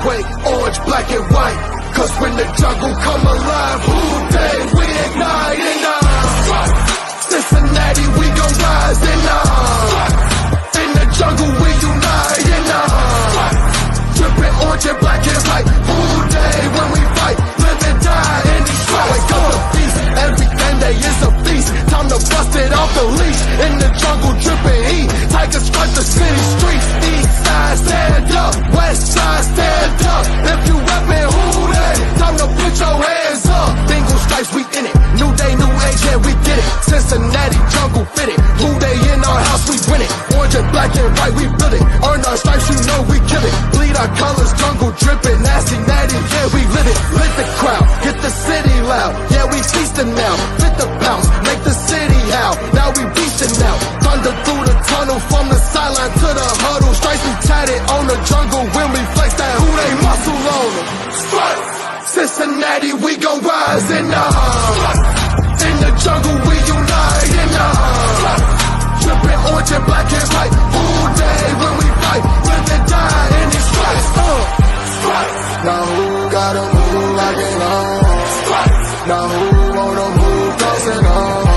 awake, orange, black, and white. Cause when the jungle come alive, who day we ignite and Cincinnati, we gon' rise and in the jungle we unite and dripping orange and black and white. Who day when we fight, live and die in these stripes. Wake up the beast, every day is a feast. Time to bust it off the leash. In the jungle dripping heat, tigers strike the city streets. East side stand up, west side stand up. If you reppin' who day, time to put your hands up. Bingo stripes, we in it. New day, new age, yeah, we get it. Cincinnati jungle fit it. Who day in our house, we win it. Orange and black and white, we build it. Earn our stripes, you know we kill it. Bleed our colors, jungle dripping. Nasty, natty, yeah, we live it. Lit the crowd, get the city loud. Yeah, we feasting now. Fit the bounce, make the city howl. Now we beastin' now. Thunder through the tunnel, from the sideline to the huddle. Stripes we tatted on the jungle when we flex that who they muscle on them. Stripes, Cincinnati, we gon' rise and in the jungle we unite and dripping orange and black and white. Who day when we fight, live and die in these stripes. Now who gotta move like it on? Now who wanna move crossing on?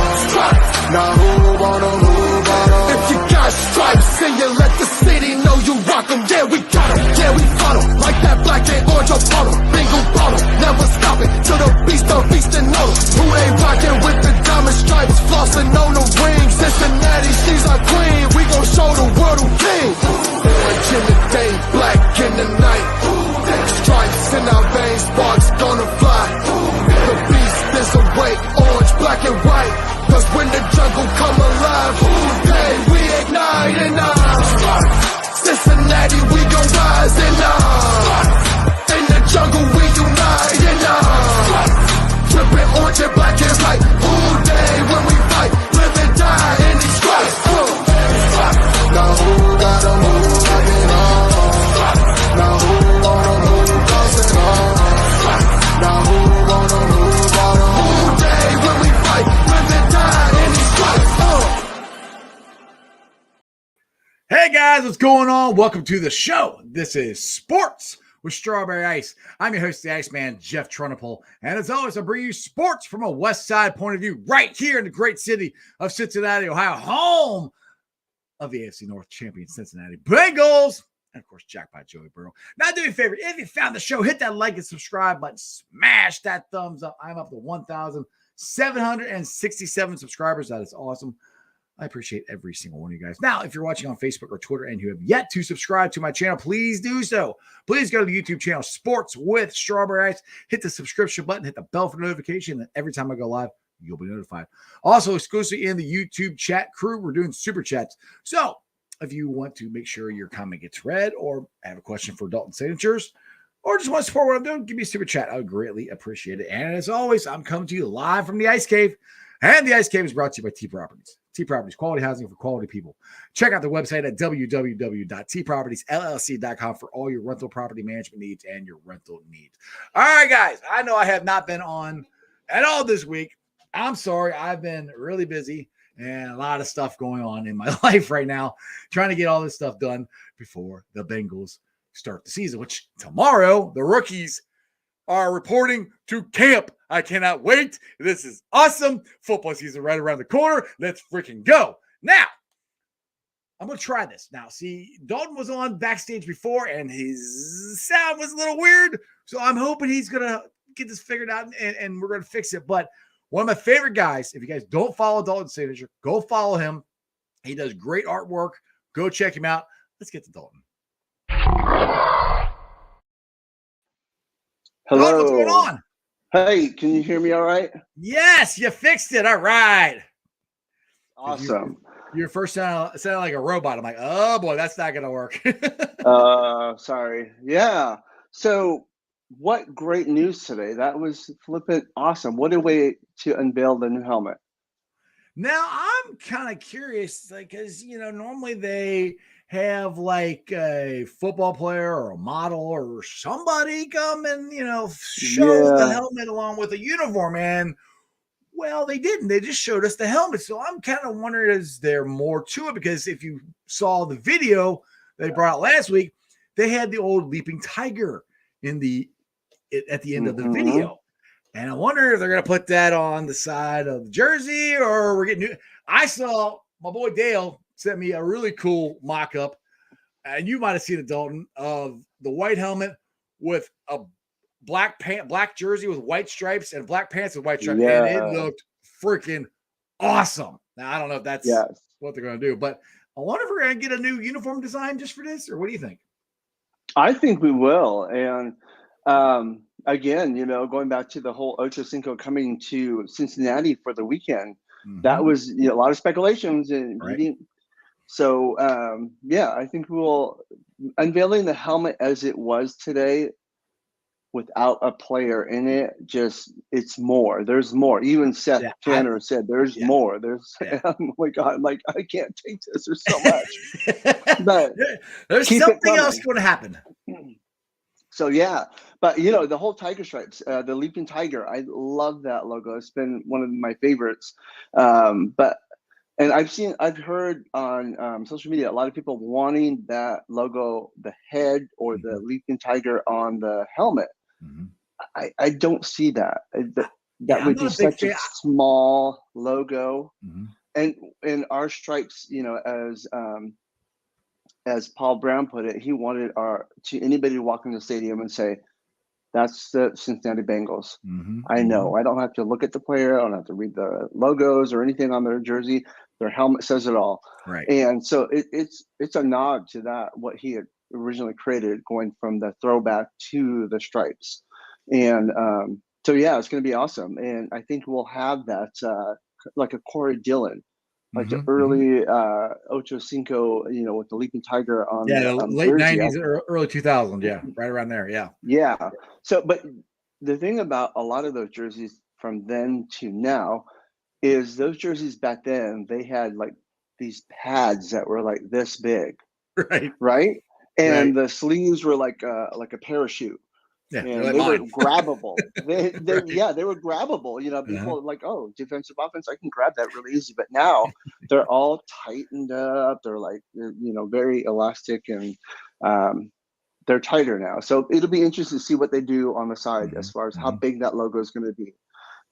Now who wanna move on? If you got stripes and you let the city know you rock 'em, yeah we got 'em, yeah we fought 'em. Like that black and orange upon 'em, bingo bottle, never stop it till the beast and know 'em. Who they rockin' with the diamond stripes, flossing on the ring. Cincinnati, she's our queen, we gon' show the world who king. Orange in the day, black in the night. Stripes in our veins, sparks gonna fly. The beast is awake, orange, black and white. Cause when the jungle come alive, who day we ignite and Cincinnati, we gon' rise and in the jungle we unite and dripping orange and black and white. Who day when we fight, live and die in these stripes. Now who gotta move like it on? Now who wanna move crossing on? Now who wanna move on? Who day when we fight, live and die in these stripes. Hey guys, what's going on? Welcome to the show. This is Sports with Strawberry Ice. I'm your host, the Iceman, Jeff Trunapole. And as always, I bring you sports from a West Side point of view right here in the great city of Cincinnati, Ohio, home of the AFC North champion Cincinnati Bengals. And, of course, Jackpot Joey Burrow. Now, do me a favor. If you found the show, hit that like and subscribe button. Smash that thumbs up. I'm up to 1,767 subscribers. That is awesome. I appreciate every single one of you guys. Now, if you're watching on Facebook or Twitter and you have yet to subscribe to my channel, please do so. Please go to the YouTube channel, Sports with Strawberry Ice. Hit the subscription button. Hit the bell for notification. And every time I go live, you'll be notified. Also, exclusively in the YouTube chat crew, we're doing super chats. So, if you want to make sure your comment gets read or have a question for Dalton Signatures or just want to support what I'm doing, give me a super chat. I would greatly appreciate it. And as always, I'm coming to you live from the Ice Cave. And the Ice Cave is brought to you by T Properties. T Properties, quality housing for quality people. Check out the website at www.tpropertiesllc.com for all your rental property management needs and your rental needs. All right, guys, I know I have not been on at all this week. I'm sorry. I've been really busy and a lot of stuff going on in my life right now, trying to get all this stuff done before the Bengals start the season, which tomorrow the rookies are reporting to camp. I cannot wait. This is awesome. Football season right around the corner. Let's freaking go. Now, I'm going to try this. Now, see, Dalton was on backstage before, and his sound was a little weird, so I'm hoping he's going to get this figured out, and we're going to fix it. But one of my favorite guys, if you guys don't follow Dalton Signature, go follow him. He does great artwork. Go check him out. Let's get to Dalton. Hello. Dalton, what's going on? Hey, can you hear me all right? Yes, you fixed it. All right. Awesome. Your first sounded like a robot. I'm like, oh, boy, that's not going to work. Sorry. Yeah. So what great news today. That was flippant awesome. What a way to unveil the new helmet. Now, I'm kind of curious, because, normally they have like a football player or a model or somebody come and, show the helmet along with a uniform. And, well, they didn't. They just showed us the helmet. So I'm kind of wondering, is there more to it? Because if you saw the video they brought out last week, they had the old Leaping Tiger at the end of the Mhm. video. And I wonder if they're going to put that on the side of the jersey or we're getting new. I saw my boy Dale sent me a really cool mock-up, and you might have seen it, Dalton, of the white helmet with a black jersey with white stripes and black pants with white stripes. Yeah. And it looked freaking awesome. Now, I don't know if that's Yes. what they're going to do, but I wonder if we're going to get a new uniform design just for this, or what do you think? I think we will. And again, going back to the whole Ocho Cinco coming to Cincinnati for the weekend, that was a lot of speculations and Right. So yeah, I think we'll unveiling the helmet as it was today without a player in it. It's more. There's more. Even Seth Tanner said there's more. There's oh my God, I'm like, I can't take this. There's so much. But there's something else going to happen. So yeah, but the whole tiger stripes, the leaping tiger, I love that logo. It's been one of my favorites. And I've heard on social media a lot of people wanting that logo, the head or the leaping tiger on the helmet. I don't see that. That would be such a small logo. And our stripes, as Paul Brown put it, he wanted anybody to walk in the stadium and say, that's the Cincinnati Bengals. I know. I don't have to look at the player. I don't have to read the logos or anything on their jersey. Their helmet says it all. Right. And so it's a nod to that, what he had originally created, going from the throwback to the stripes. And so, yeah, it's going to be awesome. And I think we'll have that like a Corey Dillon. Like the early Ocho Cinco, with the leaping tiger on the late jersey. 90s, early 2000s, right around there, yeah. So, but the thing about a lot of those jerseys from then to now is those jerseys back then, they had like these pads that were like this big, right, and the sleeves were like a parachute. Yeah, and they were grabbable. They were grabbable. People like, oh, defensive offense, I can grab that really easy. But now they're all tightened up. They're like, very elastic, and they're tighter now. So it'll be interesting to see what they do on the side as far as how big that logo is going to be.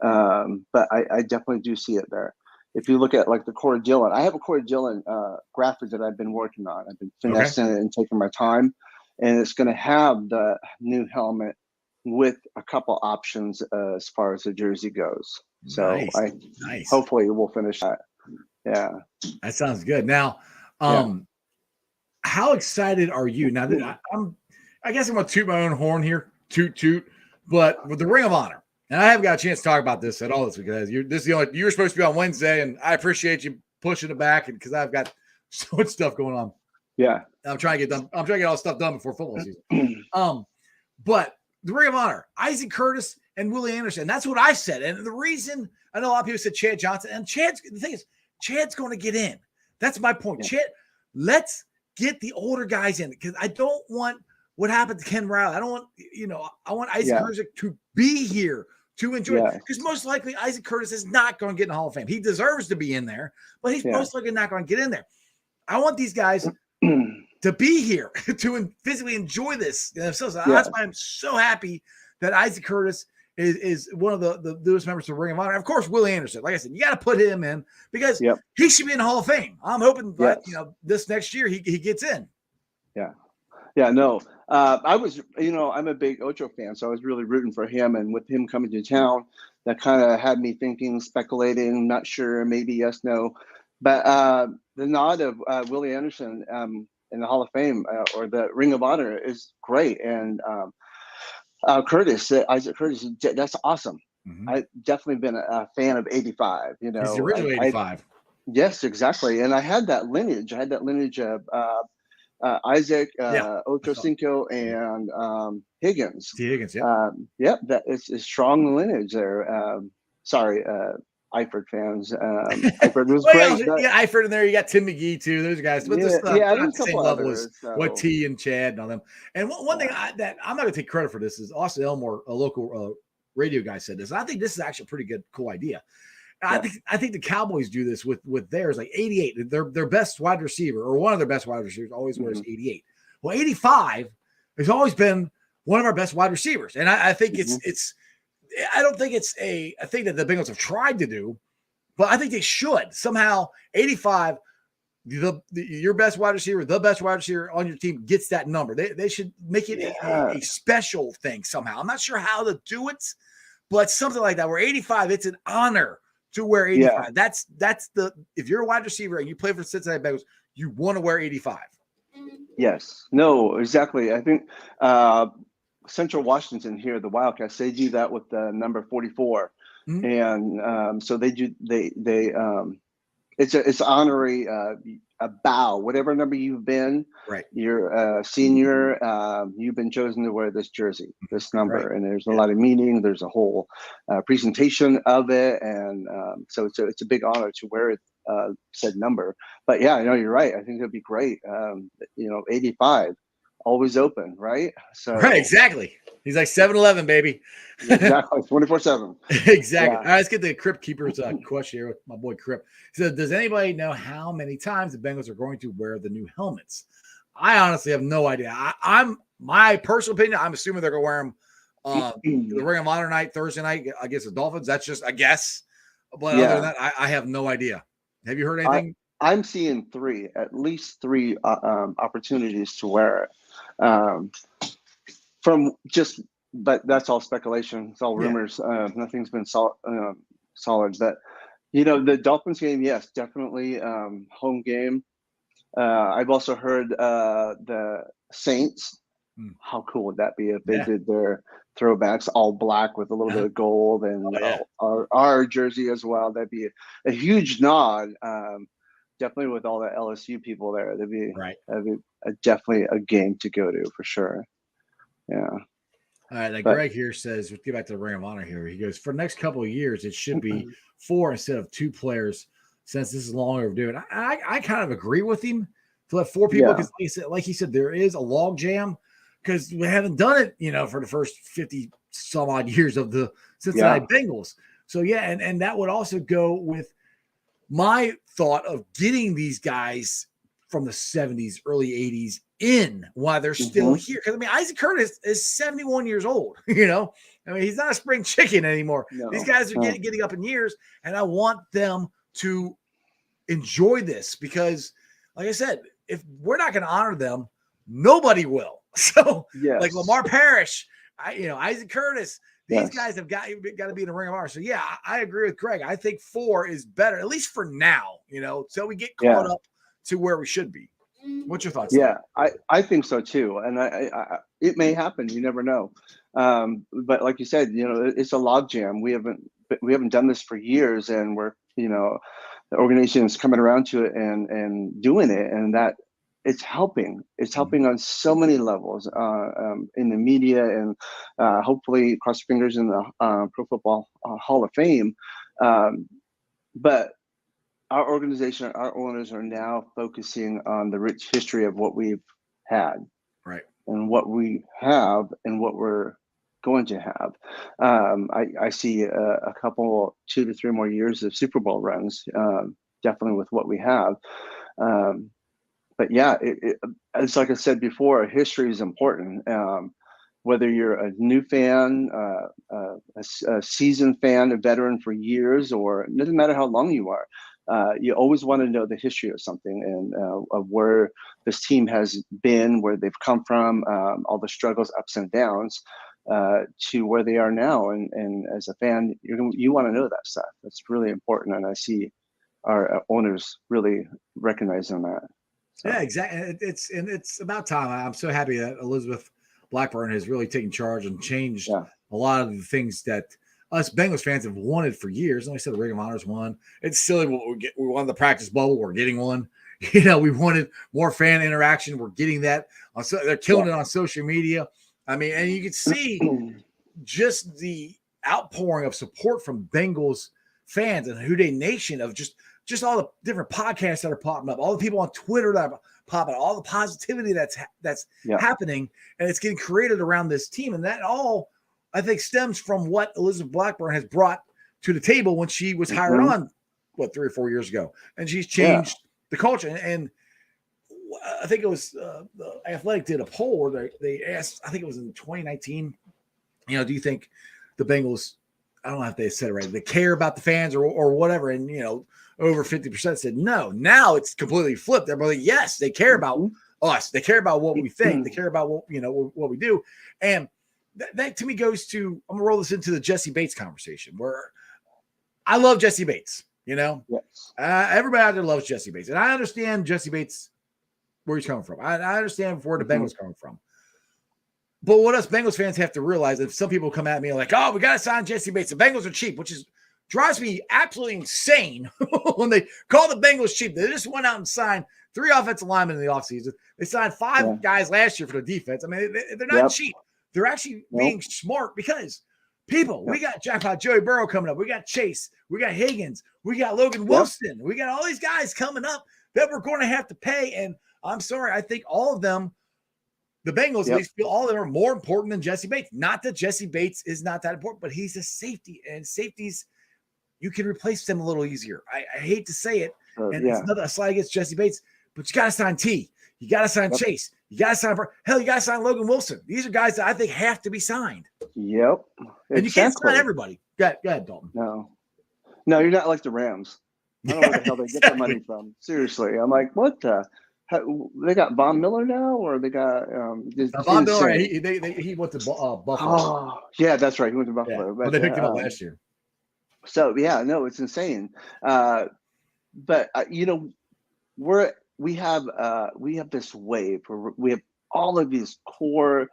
But I definitely do see it there. If you look at like the Corey Dillon, I have a Corey Dillon graphic that I've been working on. I've been finessing it and taking my time. And it's going to have the new helmet with a couple options as far as the jersey goes. So nice. Hopefully we'll finish that. Yeah. That sounds good. Now, how excited are you? Now, I guess I'm going to toot my own horn here, toot, but with the Ring of Honor, and I haven't got a chance to talk about this at all this week, because you were supposed to be on Wednesday, and I appreciate you pushing it back, because I've got so much stuff going on. Yeah. I'm trying to get done. I'm trying to get all the stuff done before football season. But the Ring of Honor, Isaac Curtis and Willie Anderson. That's what I said. And the reason, I know a lot of people said Chad Johnson, and the thing is, Chad's going to get in. That's my point. Yeah. Chad, let's get the older guys in, because I don't want what happened to Ken Riley. I don't want, I want Isaac Curtis to be here to enjoy it. Because most likely Isaac Curtis is not going to get in the Hall of Fame. He deserves to be in there, but he's most likely not going to get in there. I want these guys to be here to physically enjoy this. That's why I'm so happy that Isaac Curtis is one of the newest members of Ring of Honor. And of course, Willie Anderson. Like I said, you got to put him in, because he should be in the Hall of Fame. I'm hoping that this next year he gets in. Yeah, no. I was, I'm a big Ocho fan, so I was really rooting for him. And with him coming to town, that kind of had me thinking, speculating, not sure, maybe yes, no. But the nod of Willie Anderson in the Hall of Fame or the Ring of Honor is great. And Isaac Curtis, that's awesome. I've definitely been a fan of 85. He's the original 85. Yes, exactly. And I had that lineage. of Isaac, Ocho Cinco, and Higgins. Higgins, that is a strong lineage there. Sorry, Eifert fans. Eifert was great. Eifert in there. You got Tim McGee too. Those guys. But not the same level as what T and Chad and all them. And one thing that I'm not going to take credit for this is Austin Elmore, a local radio guy, said this. And I think this is actually a pretty cool idea. I think the Cowboys do this with theirs, like 88. Their best wide receiver, or one of their best wide receivers, always wears 88. Well, 85 has always been one of our best wide receivers. And I think I don't think it's a thing that the Bengals have tried to do, but I think they should somehow 85, your best wide receiver, the best wide receiver on your team gets that number. They should make it a special thing somehow. I'm not sure how to do it, but something like that where 85, it's an honor to wear 85. Yeah. That's if you're a wide receiver and you play for Cincinnati Bengals, you want to wear 85. Yes. No, exactly. I think Central Washington here, the Wildcats, they do that with the number 44. Mm-hmm. And so they do it's honorary a bow, whatever number you've been, right? You're a senior, you've been chosen to wear this jersey, this number, right. And there's a lot of meaning. There's a whole presentation of it, and so it's a big honor to wear it, said number. But yeah, I know you're right. I think it'd be great. 85, always open, right? So right, exactly. He's like 7-Eleven, baby. Exactly, 24/7. Exactly. Yeah. All right, let's get the Crypt Keeper's question here with my boy Crypt. He said, does anybody know how many times the Bengals are going to wear the new helmets? I honestly have no idea. I'm my personal opinion, I'm assuming they're going to wear them the Ring of Honor night, Thursday night against the Dolphins. That's just a guess. But other than that, I have no idea. Have you heard anything? I'm seeing at least three opportunities to wear it. But that's all speculation. It's all rumors. Nothing's been solid. But the Dolphins game, yes, definitely home game. I've also heard the Saints. How cool would that be if they did their throwbacks all black with a little bit of gold and our jersey as well? That'd be a huge nod. Definitely with all the LSU people there, that'd be definitely a game to go to for sure. Yeah. All right. Greg here says, let's get back to the Ring of Honor here. He goes, for the next couple of years, it should be 4 instead of 2 players since this is long overdue. And I kind of agree with him to let 4 people because, like he said, there is a log jam because we haven't done it, for the first 50 some odd years of the Cincinnati Bengals. So, and that would also go with my thought of getting these guys from the 70s, early 80s in while they're still here. Because, Isaac Curtis is 71 years old, he's not a spring chicken anymore. No. These guys are getting up in years, and I want them to enjoy this because, like I said, if we're not going to honor them, nobody will. So, like Lamar Parrish, Isaac Curtis, these guys have got to be in the Ring of Honor. So, I agree with Greg. I think 4 is better, at least for now, so we get caught up to where we should be. What's your thoughts? Yeah, I think so too. And I it may happen. You never know. But like you said, it's a logjam. We haven't done this for years, and we're, the organization is coming around to it and doing it, and that it's helping. It's helping on so many levels in the media, and hopefully, cross your fingers, in the Pro Football Hall of Fame. But our organization, our owners are now focusing on the rich history of what we've had, right, and what we have, and what we're going to have. I see a couple, 2 to 3 more years of Super Bowl runs, definitely with what we have. But it's like I said before, history is important. Whether you're a new fan, a seasoned fan, a veteran for years, or it doesn't matter how long you are. You always want to know the history of something and of where this team has been, where they've come from, all the struggles, ups and downs, to where they are now. And as a fan, you want to know that stuff. That's really important. And I see our owners really recognizing that. So. Yeah, exactly. It's about time. I'm so happy that Elizabeth Blackburn has really taken charge and changed a lot of the things that us Bengals fans have wanted for years. Like I said, the Ring of Honor's one. It's silly what we wanted the practice bubble. We're getting one. We wanted more fan interaction. We're getting that. They're killing it on social media. And you can see just the outpouring of support from Bengals fans and Who Dey Nation of just all the different podcasts that are popping up, all the people on Twitter that are popping up, all the positivity that's happening, and it's getting created around this team. And that all, I think, stems from what Elizabeth Blackburn has brought to the table when she was hired on, 3 or 4 years ago. And she's changed the culture. And I think it was the Athletic did a poll where they asked, I think it was in 2019, you know, do you think the Bengals, I don't know if they said it right, they care about the fans or whatever, and you know, over 50% said no. Now it's completely flipped. Everybody, yes, they care about us. They care about what we think. They care about what, you know, what we do. And that to me goes to, I'm gonna roll this into the Jesse Bates conversation, where I love Jesse Bates. You know, Yes. Everybody out there loves Jesse Bates, and I understand Jesse Bates where he's coming from. I understand where the Bengals coming from. But what us Bengals fans have to realize, if some people come at me like, "Oh, we got to sign Jesse Bates. The Bengals are cheap," which drives me absolutely insane when they call the Bengals cheap. They just went out and signed 3 offensive linemen in the offseason. They signed 5 guys last year for the defense. I mean, they're not cheap. They're actually being smart because people, we got Jackpot Joey Burrow coming up. We got Chase. We got Higgins. We got Logan Wilson. We got all these guys coming up that we're going to have to pay. And I'm sorry, I think all of them, the Bengals, at least feel all of them are more important than Jesse Bates. Not that Jesse Bates is not that important, but he's a safety. And safeties, you can replace them a little easier. I hate to say it. And it's not a slight against Jesse Bates, but you got to sign T. You got to sign Chase. You got to sign – hell, you got to sign Logan Wilson. These are guys that I think have to be signed. Yep. And you can't sign everybody. Go ahead, Dalton. No, you're not like the Rams. I don't know where the hell they get that money from. Seriously. I'm like, what the – they got Von Miller now, or they got Von Miller. He went to Buffalo. Oh, yeah, that's right. He went to Buffalo. But they picked him up last year. So it's insane. But you know, we have this wave where we have all of these core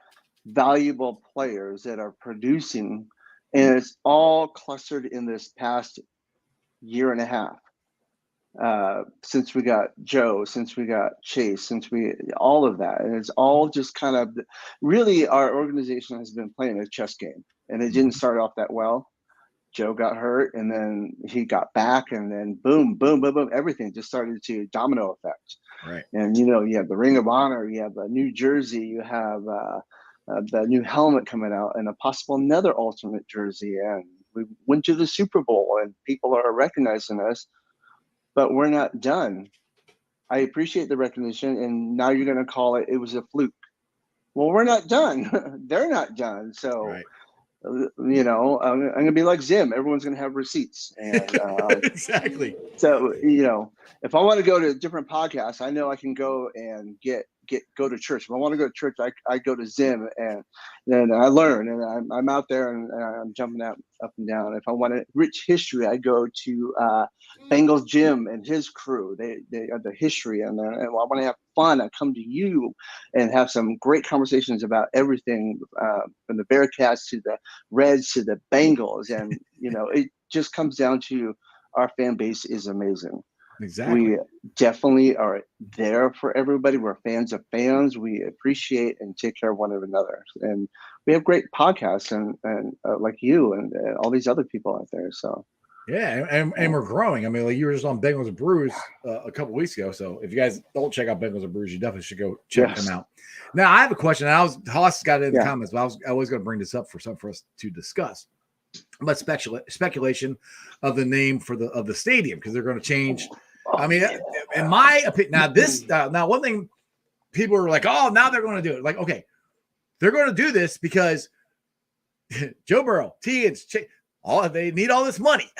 valuable players that are producing, and it's all clustered in this past year and a half. Since we got Joe, since we got Chase, all of that. And it's all just kind of really, our organization has been playing a chess game, and it didn't start off that well. Joe got hurt, and then he got back, and then boom, boom, boom, boom, everything just started to domino effect. Right. And, you know, you have the Ring of Honor, you have a new jersey, you have the new helmet coming out, and a possible another alternate jersey. And we went to the Super Bowl, and people are recognizing us. But we're not done. I appreciate the recognition, and now you're going to call it was a fluke. Well, we're not done. They're not done. So, you know, I'm going to be like Zim. Everyone's going to have receipts. And exactly. So, you know, if I want to go to different podcasts, I know I can go and go to church. If I want to go to church, I go to Zim, and then I learn, and I'm out there and I'm jumping up and down. If I want a rich history, I go to Bengals Jim and his crew. They are the history, and I want to have fun. I come to you and have some great conversations about everything, from the Bearcats to the Reds to the Bengals, and you know, it just comes down to our fan base is amazing. Exactly. We definitely are there for everybody. We're fans of fans. We appreciate and take care of one another. And we have great podcasts and like you and all these other people out there. So, yeah. And we're growing. I mean, like you were just on Bengals and Brews a couple weeks ago. So if you guys don't check out Bengals and Brews, you definitely should go check them out. Now I have a question. Haas got it in the comments, but I was going to bring this up for us to discuss. But speculation of the name of the stadium, because they're going to change. I mean, in my opinion, now one thing people are like, oh, now they're going to do it. Like, okay, they're going to do this because Joe Burrow, they need all this money,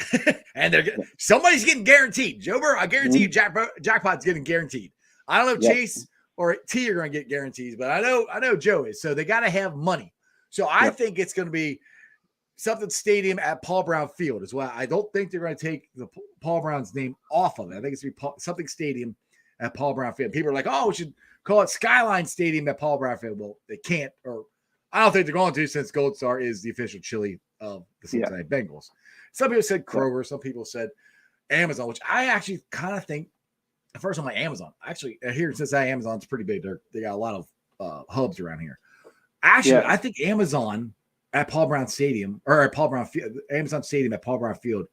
and somebody's getting guaranteed. Joe Burrow, I guarantee you, Jackpot's getting guaranteed. I don't know if Chase or T are going to get guarantees, but I know Joe is. So they got to have money. So I think it's going to be something stadium at Paul Brown Field as well. I don't think they're going to take the Paul Brown's name off of it. I think it's going to be something stadium at Paul Brown Field. People are like, oh, we should call it Skyline Stadium at Paul Brown Field. Well, they can't, or I don't think they're going to, since Gold Star is the official chili of the Cincinnati Bengals. Some people said Kroger. Some people said Amazon, which I actually kind of think, first on my Amazon. Actually, here in Cincinnati, Amazon's pretty big. They got a lot of hubs around here. Actually, I think Amazon at Paul Brown Stadium, or at Paul Brown Field, Amazon Stadium at Paul Brown Field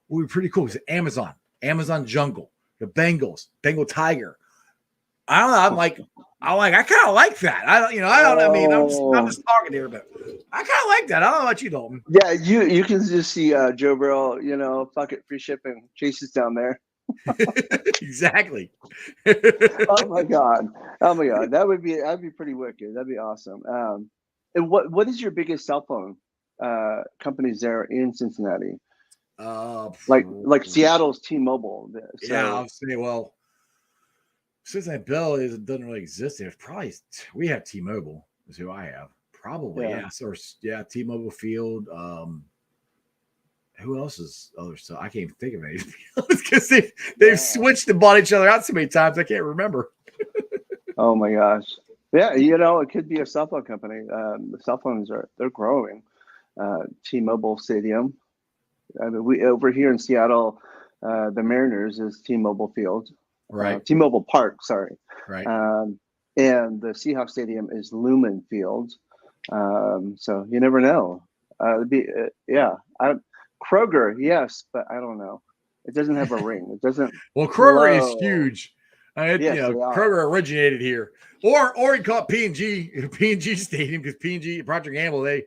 would be pretty cool. Because Amazon Jungle, the Bengals, Bengal Tiger. I don't know. I kind of like that. I mean, I'm just talking here, but I kind of like that. I don't know about you, Dalton. Yeah, you can just see Joe Burrow, fuck it, free shipping. Chase is down there. Exactly. Oh my god. Oh my god. That'd be pretty wicked. That'd be awesome. And what is your biggest cell phone companies there in Cincinnati? uh, Like Seattle's T-Mobile. yeah, So I'll say, well, Cincinnati Bell doesn't really exist there. It's probably we have T-Mobile is who I have. Probably, Yeah. yeah. So yeah, T-Mobile Field. Who else is other stuff? I can't even think of anything because they've Yeah. switched and bought each other out so many times. I can't remember. oh my gosh. Yeah, it could be a cell phone company. The cell phones they're growing. T-Mobile Stadium. I mean, we over here in Seattle, the Mariners is T-Mobile Field. Right. T-Mobile Park, sorry. Right. And the Seahawks Stadium is Lumen Field. So you never know. It'd be Kroger, yes, but I don't know. It doesn't have a ring. It doesn't. Well, Kroger is glow. huge. Yes, they are. Kroger originated here, or you call it P&G Stadium because P&G Procter & Gamble they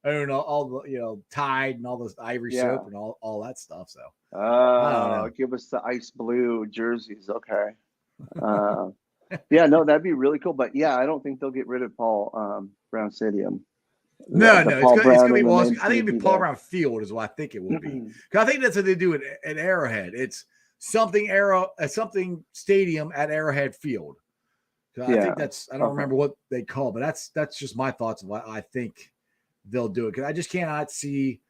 own all the Tide and all those Ivory soap and all that stuff. So give us the ice blue jerseys, okay? Yeah, no, that'd be really cool. But yeah, I don't think they'll get rid of Paul Brown Stadium. No, it's gonna be. Well, I think it'd be Paul there. Brown Field is what I think it will be. Because I think that's what they do at Arrowhead. It's something stadium at Arrowhead Field. I think that's. I don't remember what they call, but that's just my thoughts of what I think they'll do it. Because I just cannot see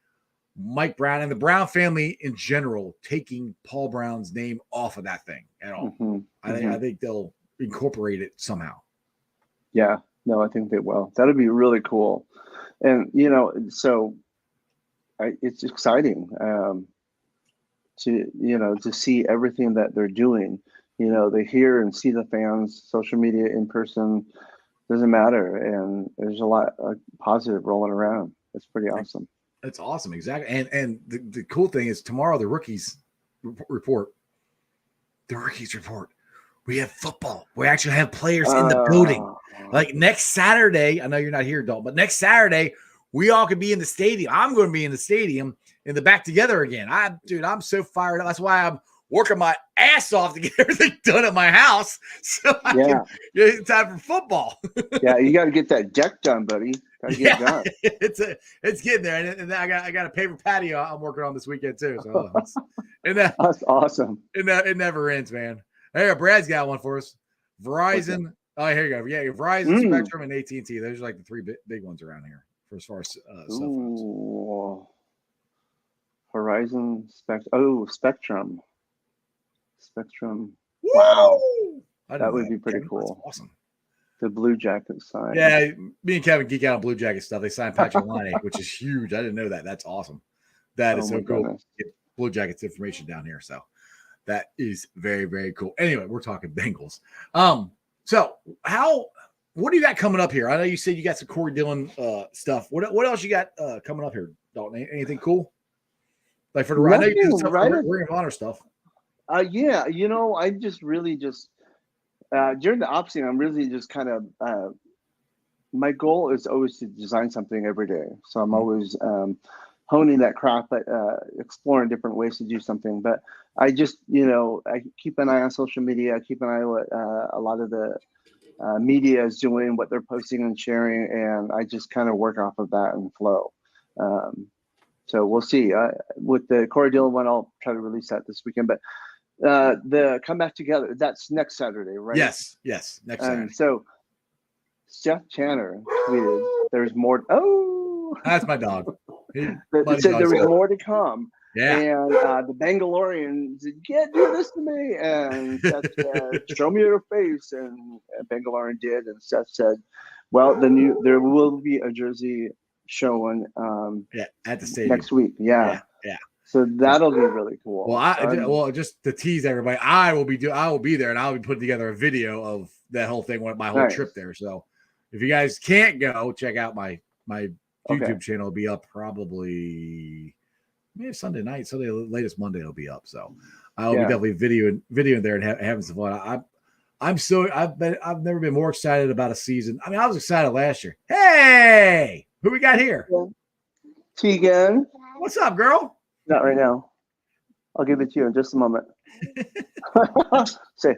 Mike Brown and the Brown family in general taking Paul Brown's name off of that thing at all. I think they'll incorporate it somehow. Yeah, no, I think they will. That'd be really cool. And so it's exciting to see everything that they're doing. They hear and see the fans, social media, in person, doesn't matter, and there's a lot of positive rolling around. It's pretty awesome. That's awesome, exactly. And the cool thing is tomorrow the rookies report. The rookies report. We have football. We actually have players in the building. Like next Saturday, I know you're not here, Dalton, but next Saturday, we all could be in the stadium. I'm going to be in the stadium in the back together again. I'm so fired up. That's why I'm working my ass off to get everything done at my house. So I can get time for football. Yeah, you got to get that deck done, buddy. Got to get it done. It's getting there. And I got a paper patio I'm working on this weekend too. So that's awesome. It never ends, man. Hey, Brad's got one for us. Verizon. Oh, here you go. Yeah, Verizon, Spectrum, and AT&T. Those are like the three big ones around here for as far as cell phones. Horizon, Spectrum. Wow, that would be pretty cool. That's awesome. The Blue Jackets sign. Yeah, me and Kevin geek out on Blue Jacket stuff. They signed Patrick Laine, which is huge. I didn't know that. That's awesome. That is so cool. Get Blue Jackets information down here. So that is very, very cool. Anyway, we're talking Bengals. So what do you got coming up here? I know you said you got some Corey Dillon stuff. What else you got coming up here, Dalton? Anything cool? Like for the I know you did some Ring of Honor stuff. Yeah, I just really during the off season, I'm really just kind of my goal is always to design something every day. So I'm always honing that craft, but exploring different ways to do something. But I just, I keep an eye on social media. I keep an eye on what a lot of the media is doing, what they're posting and sharing, and I just kind of work off of that and flow. So we'll see. With the Corey Dillon one, I'll try to release that this weekend. But the Come Back Together, that's next Saturday, right? Yes, next Saturday. So Seth Channer tweeted, "There's more." Oh, that's my dog. He said there was more to come. Yeah. And the Bengalorians said, "You can't do this to me." And Seth said, "Show me your face." And Bengalorian did. And Seth said, "Well, there will be a jersey showing at the stadium next week." Yeah. So that'll be really cool. Well, just to tease everybody, I will be there, and I'll be putting together a video of that whole thing, my whole trip there. So if you guys can't go, check out my YouTube channel. Will be up probably maybe Sunday latest Monday it'll be up. So I'll be definitely videoing there and having some fun. I've never been more excited about a season. I mean, I was excited last year. Hey, who we got here? Tegan. What's up, girl? Not right now. I'll give it to you in just a moment. Say,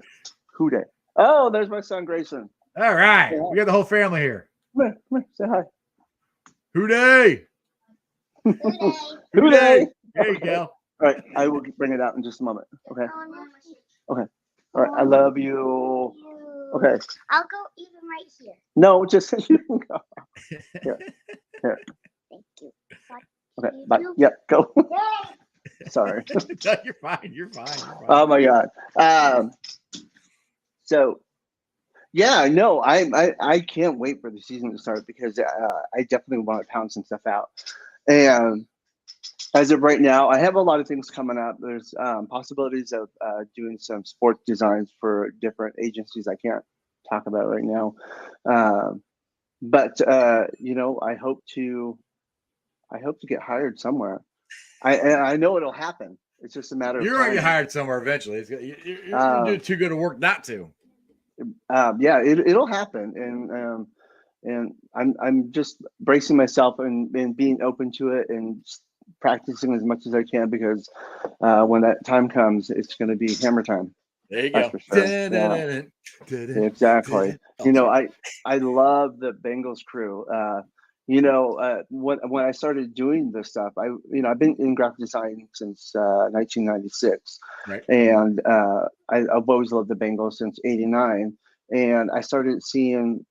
who day? Oh, there's my son Grayson. All right. Yeah. We got the whole family here. Come here, say hi. Who day? Who day? There you go. All right, I will bring it out in just a moment. Okay. Okay. All right, I love you. Okay. I'll go even right here. No, just you can go. Here. Thank you. Okay. Bye. Yep. Go. Sorry. No, you're fine. You're fine. Oh my God. So, yeah, no, I can't wait for the season to start because I definitely want to pound some stuff out. And as of right now, I have a lot of things coming up. There's possibilities of doing some sport designs for different agencies I can't talk about right now. But you know, I hope to get hired somewhere. I know it'll happen. It's just a matter of You're going to time. get hired somewhere eventually. You're doing too good of work not to. Yeah, it'll happen, and I'm just bracing myself and being open to it and practicing as much as I can because when that time comes, it's going to be hammer time. There you That's go. for sure. Yeah. Exactly. You know, I love the Bengals crew. You know, when I started doing this stuff, I've been in graphic design since 1996, Right. and I've always loved the Bengals since '89. And I started seeing,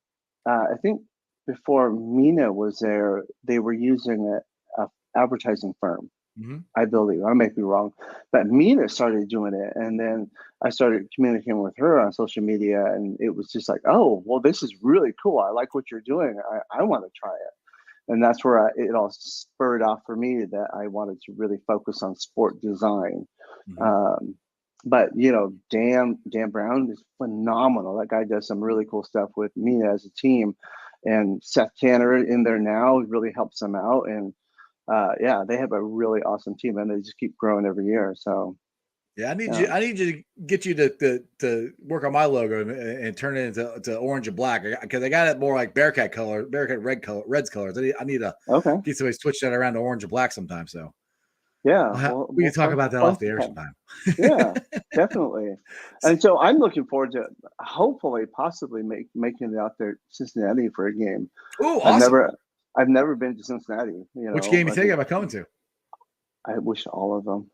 I think before Mina was there, they were using a advertising firm. Mm-hmm. I believe, I might be wrong, but Mina started doing it, and then I started communicating with her on social media, and it was just like, oh, well, this is really cool. I like what you're doing. I want to try it, and that's where it all spurred off for me that I wanted to really focus on sport design. Mm-hmm. But you know, Dan Brown is phenomenal. That guy does some really cool stuff with Mina as a team, and Seth Tanner in there now really helps them out, and yeah, they have a really awesome team, and they just keep growing every year. So, yeah, I need you to get you to work on my logo and turn it into orange and black because I got it more like Bearcat Reds colors. I need to get somebody switch that around to orange and black sometime. So, yeah, we can talk about that off the air sometime. Yeah, definitely. And so I'm looking forward to hopefully, possibly making it out there to Cincinnati for a game. Oh, awesome. I've never been to Cincinnati. You know, which game you thinking about coming to? I wish all of them.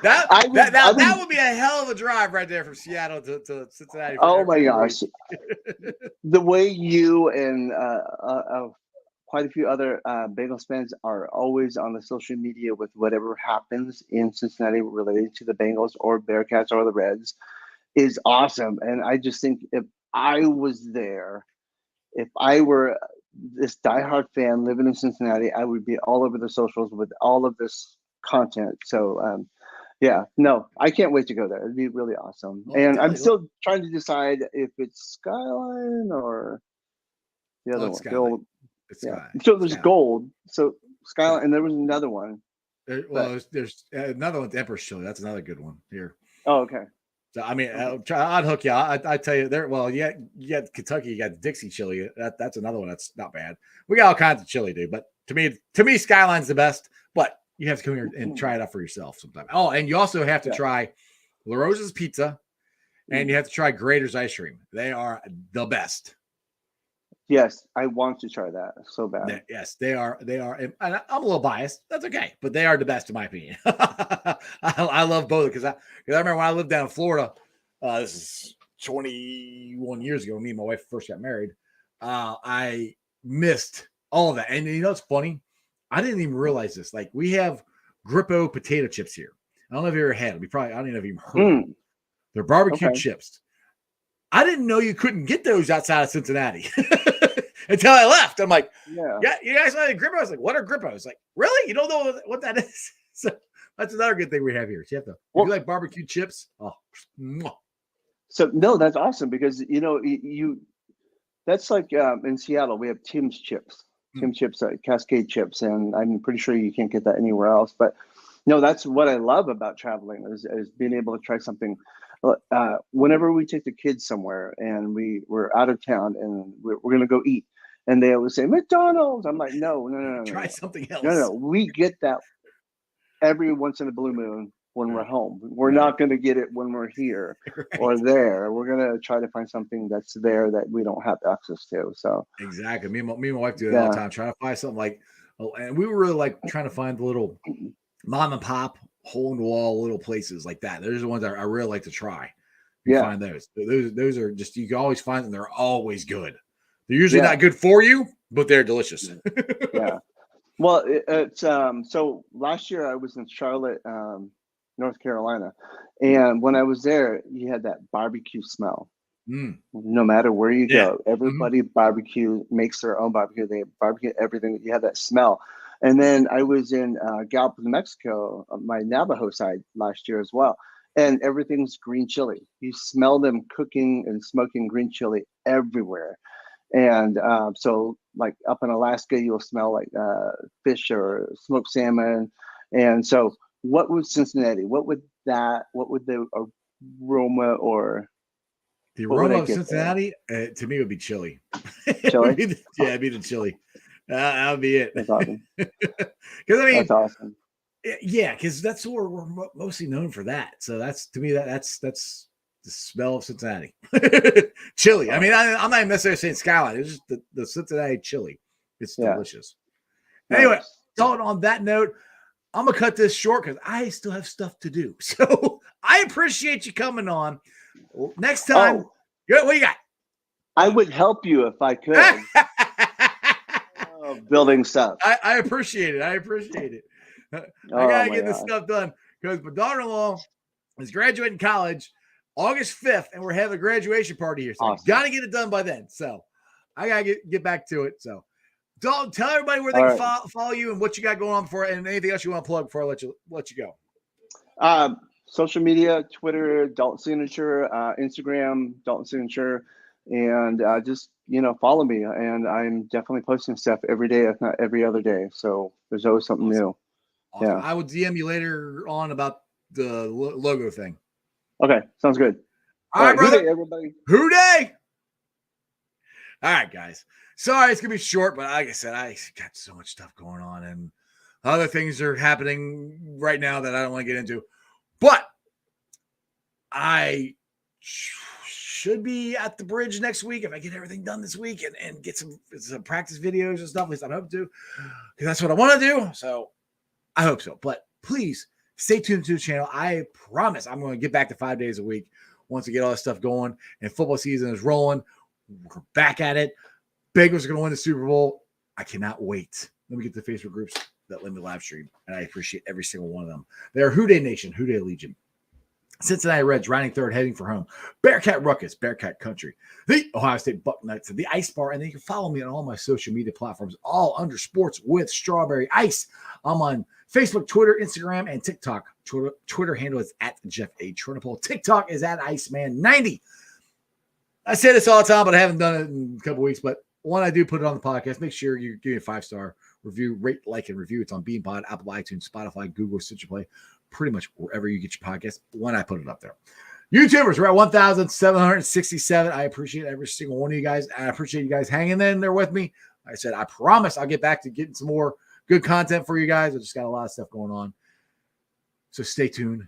that would be a hell of a drive right there from Seattle to Cincinnati. Oh my gosh. The way you and quite a few other Bengals fans are always on the social media with whatever happens in Cincinnati related to the Bengals or Bearcats or the Reds is awesome. And I just think if I was there, if I were this diehard fan living in Cincinnati, I would be all over the socials with all of this content. So, yeah, no, I can't wait to go there. It'd be really awesome. Well, and I'm still trying to decide if it's Skyline or the other one. Skyline. So there's Gold. So Skyline, and there was another one. There's another one, the Emperor's Chili. That's another good one here. Oh, okay. So I mean, I'd hook you. I tell you, there. Well, you got Kentucky. You got Dixie chili. That's another one that's not bad. We got all kinds of chili, dude. But to me, Skyline's the best. But you have to come here and try it out for yourself sometime. Oh, and you also have to try La Rosa's Pizza, and you have to try Grater's ice cream. They are the best. Yes, I want to try that so bad. Yes, they are. And I'm a little biased. That's okay, but they are the best in my opinion. I love both because I remember when I lived down in Florida. This is 21 years ago. Me and my wife first got married. I missed all of that, and you know what's funny? I didn't even realize this. Like we have Grippo potato chips here. I don't know if you ever had them. I don't even heard of them. They're barbecue chips. I didn't know you couldn't get those outside of Cincinnati until I left. I'm like, yeah, you guys know the Grippo? I was like, what are Grippos? Like, really? You don't know what that is? So that's another good thing we have here. So you have to, if you like barbecue chips, So no, that's awesome because you know that's like in Seattle we have Tim's chips, Cascade chips, and I'm pretty sure you can't get that anywhere else. But no, that's what I love about traveling is being able to try something. Whenever we take the kids somewhere and we're out of town and we're going to go eat and they always say McDonald's, I'm like, no. Try something else. No, we get that every once in a blue moon when we're home. We're not going to get it when we're here or there. We're going to try to find something that's there that we don't have access to. So exactly. Me and my wife do it all the time, trying to find something like, and we were really like trying to find the little mom and pop hole in the wall little places like that. Those are the ones that I really like to try. Find those. Those are just, you can always find them. They're always good. They're usually not good for you, but they're delicious. Yeah. Well, it's so last year I was in Charlotte, North Carolina, and when I was there, you had that barbecue smell. No matter where you go, everybody barbecue, makes their own barbecue. They barbecue everything. You have that smell. And then I was in Gallup, New Mexico, my Navajo side last year as well. And everything's green chili. You smell them cooking and smoking green chili everywhere. And so like up in Alaska, you'll smell like fish or smoked salmon. And so what would Cincinnati, what would the aroma or the aroma of Cincinnati to me would be chili. Chili? It'd be the chili. That would be it. That's awesome. Because I mean, that's awesome. Yeah, because that's what we're mostly known for. That. So that's, to me, that's the smell of Cincinnati. Chili. I mean, I'm not even necessarily saying Skyline. It's just the Cincinnati chili. It's delicious. Anyway, so on that note, I'm gonna cut this short because I still have stuff to do. So I appreciate you coming on. Next time, what do you got? I would help you if I could. Building stuff. I appreciate it. I gotta get this stuff done because my daughter-in-law is graduating college August 5th, and we're having a graduation party here. So gotta get it done by then. So I gotta get back to it. So Dalton, tell everybody where they can follow you and what you got going on for it, and anything else you want to plug before I let you go. Social media, Twitter, Dalton Signature, Instagram, Dalton Signature, and just follow me. And I'm definitely posting stuff every day, if not every other day. So there's always something new. Awesome. Yeah, I will DM you later on about the logo thing. Okay, sounds good. All right, brother. Hooday, everybody. Hooday! All right, guys. Sorry, it's gonna be short, but like I said, I got so much stuff going on, and other things are happening right now that I don't want to get into. But I should be at the bridge next week if I get everything done this week and get some practice videos and stuff. At least I hope to, because that's what I want to do. So I hope so. But please stay tuned to the channel. I promise I'm going to get back to 5 days a week once we get all this stuff going and football season is rolling. We're back at it. Bengals are going to win the Super Bowl. I cannot wait. Let me get the Facebook groups that let me live stream, and I appreciate every single one of them. They are Houday Nation, Houday Legion, Cincinnati Reds riding third, heading for home, Bearcat Ruckus, Bearcat Country, the Ohio State Bucknuts, and the Ice Bar. And then you can follow me on all my social media platforms, all under Sports with Strawberry Ice. I'm on Facebook, Twitter, Instagram, and TikTok. Twitter handle is at Jeff A. Turnipole. TikTok is at Iceman90. I say this all the time, but I haven't done it in a couple weeks. But when I do put it on the podcast, make sure you give me a 5-star review, rate, like, and review. It's on BeanPod, Apple, iTunes, Spotify, Google, Stitcher Play, pretty much wherever you get your podcast when I put it up there. YouTubers, we're at 1,767. I appreciate every single one of you guys. I appreciate you guys hanging in there with me. Like I said, I promise I'll get back to getting some more good content for you guys. I just got a lot of stuff going on. So stay tuned.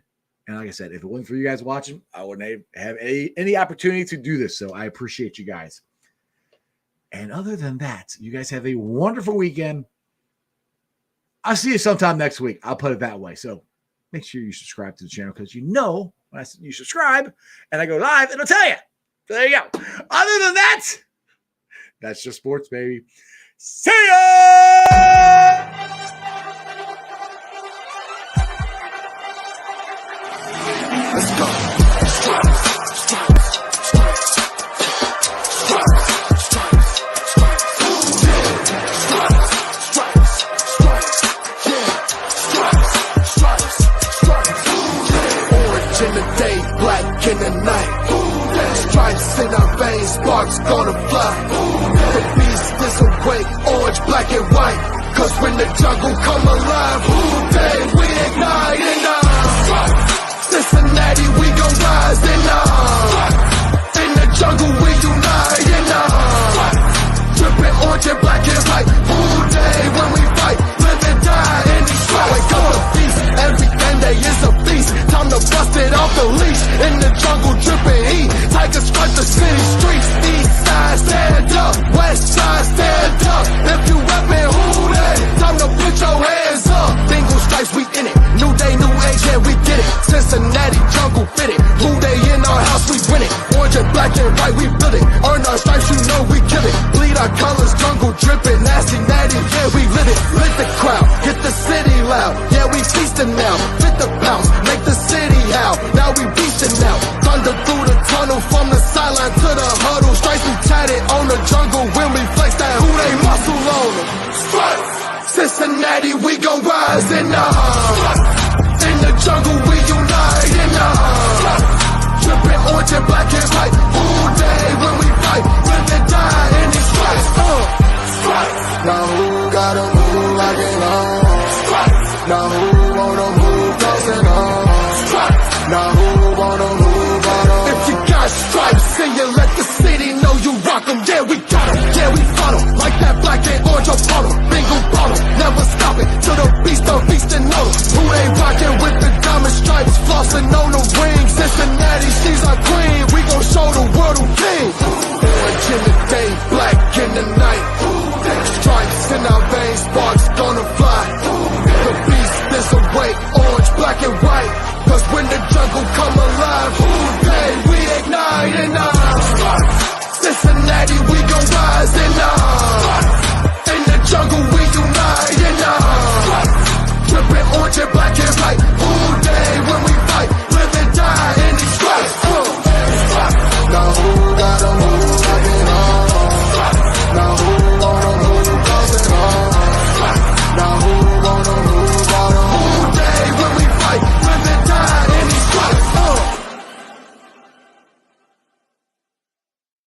And like I said, if it wasn't for you guys watching, I wouldn't have any opportunity to do this. So I appreciate you guys. And other than that, you guys have a wonderful weekend. I'll see you sometime next week. I'll put it that way. So make sure you subscribe to the channel because when you subscribe and I go live, it'll tell you. So there you go. Other than that, that's just sports, baby. See ya! Let's go. Orange in the day, black in the night. Stripes in our veins, sparks gonna fly. The beast is awake, orange, black and white. Cause when the jungle come alive, Houday, we ignite and Cincinnati, we gon' rise and in the jungle we unite and dripping orange and black and white. Houday, when we fight, live and die in Detroit. Wake up the beast, every day is a feast. Cincinnati jungle fitted. Who they in our house, we win it. Orange and black and white, we build it. Earn our stripes, you know we kill it. Bleed our colors, jungle dripping. Nasty, natty, yeah, we live it. Lit the crowd, get the city loud. Yeah, we feasting now. Fit the pounds, make the city howl. Now we beastin' now. Thunder through the tunnel, from the sideline to the huddle. Stripes we tatted on the jungle when we flex that who they muscle on them. Stripes. Cincinnati, we gon' rise in the in the jungle, we unite in the drippin' orange and black and white. All day when we fight, live and die in these stripes. Now who gotta move like it on? Now who wanna move crossing on? Now who wanna move on? If you got stripes and you let the city know you rock 'em, yeah we got 'em, yeah we fought 'em. Like that black and orange upon 'em, bingo bottle, never stop it till the beast on feastin' on 'em. Who they rockin' with the diamond stripes, flossin' on the rim?